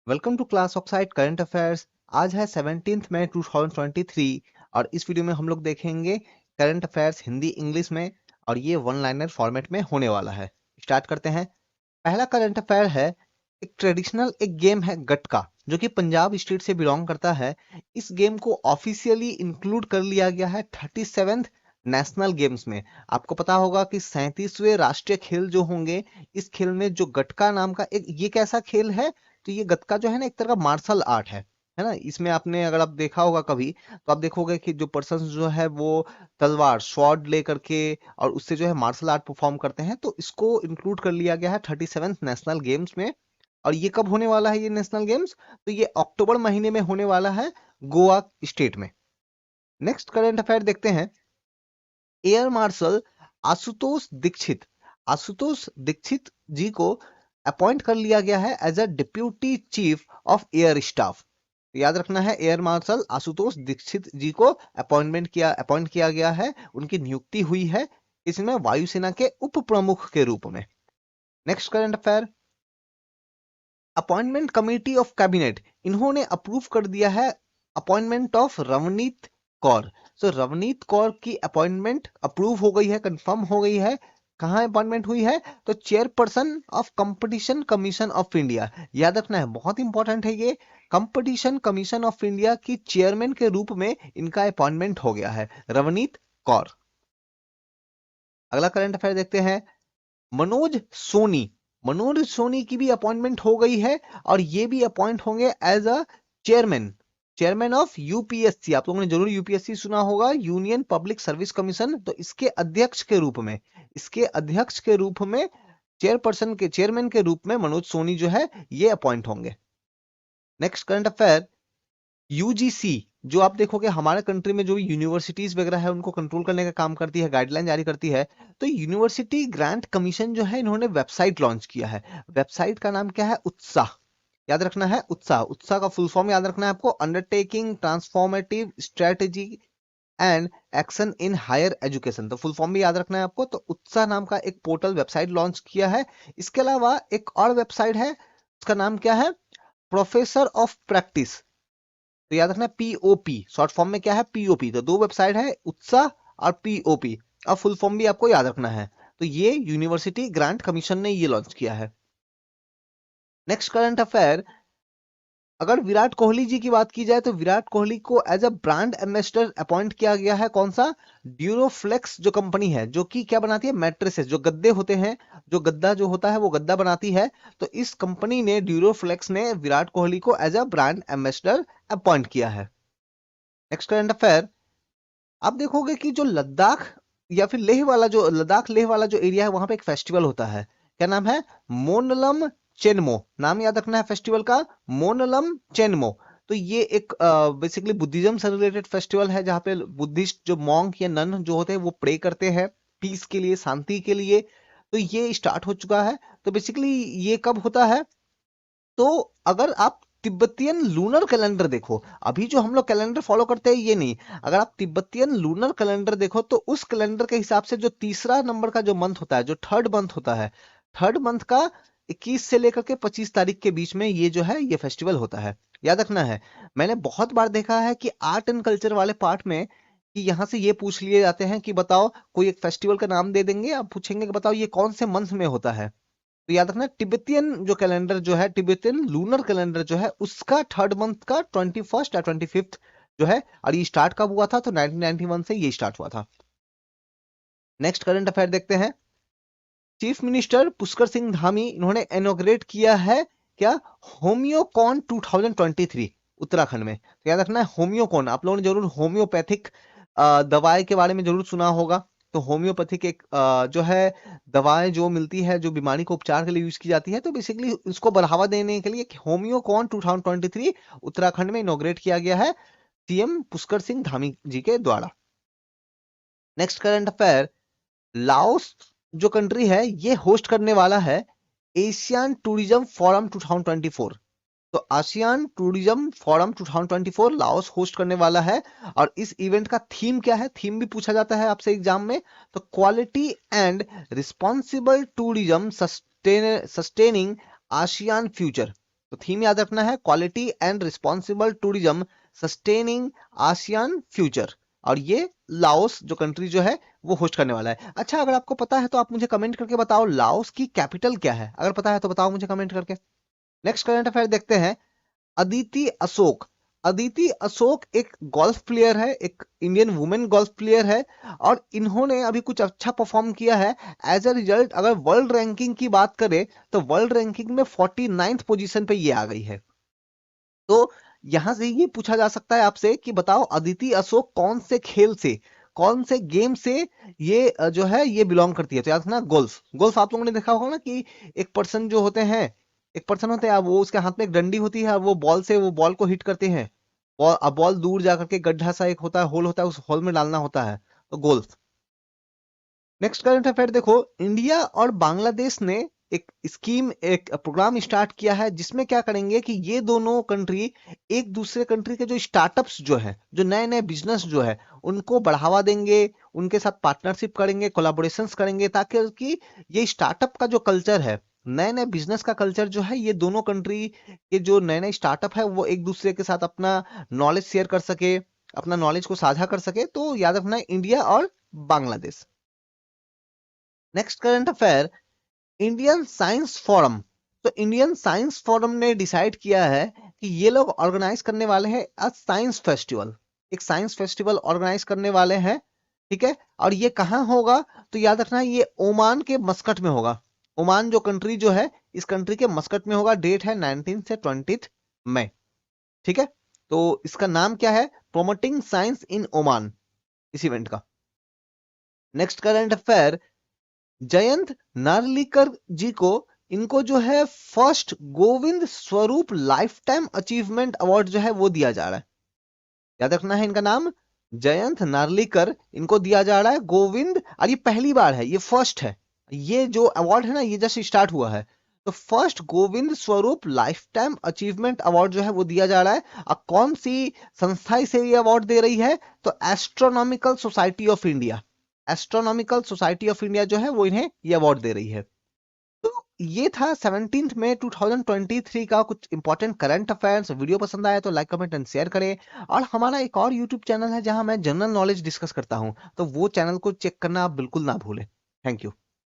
Welcome to class oxide current affairs. आज है 17 मई 2023 और इस वीडियो में हम लोग देखेंगे करंट अफेयर्स हिंदी इंग्लिश में और ये वन लाइनर फॉर्मेट में होने वाला है। स्टार्ट करते हैं। पहला करंट अफेयर है, एक ट्रेडिशनल एक गेम है गटका जो कि पंजाब स्टेट से बिलोंग करता है। इस गेम को ऑफिशियली इंक्लूड कर लिया गया है 37th नेशनल गेम्स में। आपको पता होगा कि 37वें राष्ट्रीय खेल जो होंगे, इस खेल में जो गटका नाम का एक ये कैसा खेल है, तो ये गतका जो है ना एक तरह का मार्शल आर्ट है ना। इसमें आपने अगर आप देखा होगा कभी तो आप देखोगे कि जो पर्सन जो है वो तलवार स्वॉर्ड ले करके और उससे जो है मार्शल आर्ट परफॉर्म करते हैं। तो इसको इंक्लूड कर लिया गया है 37th नेशनल गेम्स में। और ये कब होने वाला है ये नेशनल गेम्स, तो ये अक्टूबर महीने में होने वाला है गोवा स्टेट में। नेक्स्ट करंट अफेयर देखते हैं। एयर मार्शल आशुतोष दीक्षित जी को अपॉइंट कर लिया गया है as a deputy chief of air staff. याद रखना है, एयर मार्शल आशुतोष दीक्षित जी को अपॉइंट किया गया है, उनकी नियुक्ति हुई है इसमें वायुसेना के उप प्रमुख के रूप में। Next current affair, appointment committee of cabinet, इन्होंने अप्रूव कर दिया है अपॉइंटमेंट ऑफ रवनीत कौर। सो रवनीत कौर की अपॉइंटमेंट अप्रूव हो गई है, कंफर्म हो गई है। कहाँ अपॉइंटमेंट हुई है, तो chairperson of competition commission of India. याद रखना है, बहुत इंपॉर्टेंट है ये। कंपटीशन कमीशन ऑफ इंडिया की चेयरमैन के रूप में इनका अपॉइंटमेंट हो गया है, रवनीत कौर। अगला करंट अफेयर देखते हैं। मनोज सोनी, मनोज सोनी की भी अपॉइंटमेंट हो गई है और ये भी अपॉइंट होंगे as a chairman of UPSC. आप लोगों ने जरूर यूपीएससी सुना होगा, यूनियन पब्लिक सर्विस कमीशन। तो इसके अध्यक्ष के रूप में चेयरमैन के रूप में मनोज सोनी जो है ये अपॉइंट होंगे। नेक्स्ट करंट अफेयर, यूजीसी, जो आप देखोगे हमारे कंट्री में जो यूनिवर्सिटीज वगैरह है उनको कंट्रोल करने का काम करती है, गाइडलाइन जारी करती है। तो यूनिवर्सिटी ग्रांट कमीशन जो है, इन्होंने वेबसाइट लॉन्च किया है। वेबसाइट का नाम क्या है, उत्साह। याद रखना है उत्साह का फुल फॉर्म याद रखना है आपको, undertaking transformative strategy and action in higher education. तो फुल फॉर्म भी याद रखना है आपको। तो उत्साह नाम का एक पोर्टल वेबसाइट लॉन्च किया है। इसके अलावा एक और वेबसाइट है, उसका नाम क्या है, प्रोफेसर ऑफ प्रैक्टिस। तो याद रखना पीओपी, शॉर्ट फॉर्म में क्या है, पीओपी। तो दो वेबसाइट है, उत्साह और पीओपी। और फुल फॉर्म भी आपको याद रखना है। तो ये यूनिवर्सिटी ग्रांट कमीशन ने ये लॉन्च किया है। नेक्स्ट करंट अफेयर, अगर विराट कोहली जी की बात की जाए तो विराट कोहली को as a brand ambassador appoint किया गया है। कौन सा, ड्यूरोफ्लेक्स जो कंपनी है, जो कि क्या बनाती है, मैट्रेसेस, जो गद्दे होते हैं, जो गद्दा जो होता है वो गद्दा बनाती है। तो इस कंपनी ने, ड्यूरोफ्लेक्स ने विराट कोहली को as a brand ambassador appoint किया है। नेक्स्ट करंट अफेयर, आप देखोगे कि जो लद्दाख या फिर लेह वाला जो एरिया है, वहां पे एक फेस्टिवल होता है। क्या नाम है, मोनलम चेनमो। नाम याद रखना है फेस्टिवल का, मोनलम चेनमो। तो ये एक बेसिकली बुद्धिज्म से रिलेटेड फेस्टिवल है, जहाँ पे बुद्धिस्ट जो मॉन्क या नन जो होते हैं वो प्रे करते हैं पीस के लिए, शांति के लिए। तो ये स्टार्ट हो चुका है। तो बेसिकली ये कब होता है, तो अगर आप तिब्बतियन लूनर कैलेंडर देखो, अभी जो हम लोग कैलेंडर फॉलो करते हैं ये नहीं, अगर आप तिब्बतियन लूनर कैलेंडर देखो तो उस कैलेंडर के हिसाब से जो तीसरा नंबर का जो मंथ होता है, जो थर्ड मंथ होता है, थर्ड मंथ का 21 से लेकर के 25 तारीख के बीच में ये जो है ये फेस्टिवल होता है। याद रखना है, मैंने बहुत बार देखा है कि आर्ट एंड कल्चर वाले पार्ट में कि यहाँ से ये पूछ लिए जाते हैं कि बताओ, कोई एक फेस्टिवल का नाम दे देंगे, आप पूछेंगे कि बताओ ये कौन से मंथ में होता है। तो याद रखना, तिब्बतियन जो कैलेंडर जो है, तिब्बतियन लूनर कैलेंडर जो है, उसका थर्ड मंथ का 21st या 25th जो है। और ये स्टार्ट कब हुआ था, तो 1991 से ये स्टार्ट हुआ था। नेक्स्ट करंट अफेयर देखते हैं। चीफ मिनिस्टर पुष्कर सिंह धामी, इन्होंने इनॉग्रेट किया है क्या, होम्योकॉन 2023 उत्तराखंड में। तो याद रखना है होम्योकॉन, आप लोगों ने जरूर होम्योपैथिक दवाई के बारे में जरूर सुना होगा। तो होम्योपैथिक एक जो है दवाएं जो मिलती है, जो बीमारी को उपचार के लिए यूज की जाती है, तो बेसिकली उसको बढ़ावा देने के लिए होम्योकॉन 2023 उत्तराखंड में इनॉग्रेट किया गया है सीएम पुष्कर सिंह धामी जी के द्वारा। नेक्स्ट करंट अफेयर, लाओस जो कंट्री है ये होस्ट करने वाला है एशियन टूरिज्म फोरम 2024। तो ASEAN tourism forum 2024 Laos host करने वाला है। और इस इवेंट का थीम क्या है, थीम भी पूछा जाता है आपसे एग्जाम में। तो quality and responsible tourism sustaining ASEAN future. तो थीम याद रखना है quality and responsible tourism sustaining ASEAN future, और ये लाओस जो कंट्री जो है वो होस्ट करने वाला है। अच्छा, अगर आपको पता है तो आप मुझे कमेंट करके बताओ लाओस की कैपिटल क्या है, अगर पता है तो बताओ मुझे कमेंट करके। नेक्स्ट करंट अफेयर देखते हैं। अदिति अशोक। अदिति अशोक एक गोल्फ प्लेयर है, एक इंडियन वुमेन गोल्फ प्लेयर है, और इन्होंने अभी कुछ अच्छा परफॉर्म किया है। एज अ रिजल्ट अगर वर्ल्ड रैंकिंग की बात करें तो वर्ल्ड रैंकिंग में 49th पोजीशन पे ये आ गई है। तो यहां से ये पूछा जा सकता है आपसे कि बताओ अदिति अशोक कौन से खेल से, कौन से गेम से ये जो है ये बिलोंग करती है। तो याद रखना गोल्फ। गोल्फ आप लोगों ने देखा होगा ना कि एक पर्सन जो होते हैं, एक पर्सन होते हैं, वो उसके हाथ में एक डंडी होती है, वो बॉल से वो बॉल को हिट करते हैं, और अब बॉल दूर जाकर के गड्ढा सा एक होता है, होल होता है, उस होल में डालना होता है, तो गोल्फ। नेक्स्ट करंट अफेयर देखो। इंडिया और बांग्लादेश ने एक स्कीम, एक प्रोग्राम स्टार्ट किया है जिसमें क्या करेंगे कि ये दोनों कंट्री एक दूसरे कंट्री के जो स्टार्टअप्स जो है, जो नए नए बिजनेस जो है, उनको बढ़ावा देंगे, उनके साथ पार्टनरशिप करेंगे, कोलाबोरेशंस करेंगे, ताकि कि ये स्टार्टअप का जो कल्चर है, नए नए बिजनेस का कल्चर जो है, ये दोनों कंट्री के जो नए नए स्टार्टअप है वो एक दूसरे के साथ अपना नॉलेज शेयर कर सके, अपना नॉलेज को साझा कर सके। तो याद रखना है इंडिया और Bangladesh. Next current affair. Indian science forum. तो इंडियन साइंस फोरम ने डिसाइड किया है कि ये लोग ऑर्गेनाइज करने वाले हैं आज साइंस फेस्टिवल, एक साइंस फेस्टिवल ऑर्गेनाइज करने वाले हैं। ठीक है, और ये कहाँ होगा, तो याद रखना है ये ओमान के मस्कट में होगा। ओमान जो कंट्री जो है, इस कंट्री के मस्कट में होगा। डेट है 19 से 20 मई। ठीक है, तो इसका नाम क्या है, प्रोमोटिंग साइंस इन ओमान, इस इवेंट का। Next current affair. Jayant Narlikar ji को, इनको जो है first Govind Swarup life time achievement award जो है वो दिया जा रहा है। याद रखना है इनका नाम जयंत नार्लिकर, इनको दिया जा रहा है गोविंद, और ये पहली बार है, ये फर्स्ट है। ये जो अवार्ड है ना, ये जस्ट स्टार्ट हुआ है। तो first Govind Swarup life time achievement award जो है वो दिया जा रहा है। अब कौन सी संस्था इसे ये अवार्ड दे रही है, तो astronomical society of India. Astronomical society of India जो है वो इन्हें ये अवार्ड दे रही है। तो ये था 17 मई 2023 का कुछ इंपॉर्टेंट करंट अफेयर्स। वीडियो पसंद आया तो लाइक कमेंट एंड शेयर करें, और हमारा एक और यूट्यूब चैनल है जहां मैं जनरल नॉलेज डिस्कस करता हूं, तो वो चैनल को चेक करना आप बिल्कुल ना भूलें। Thank you.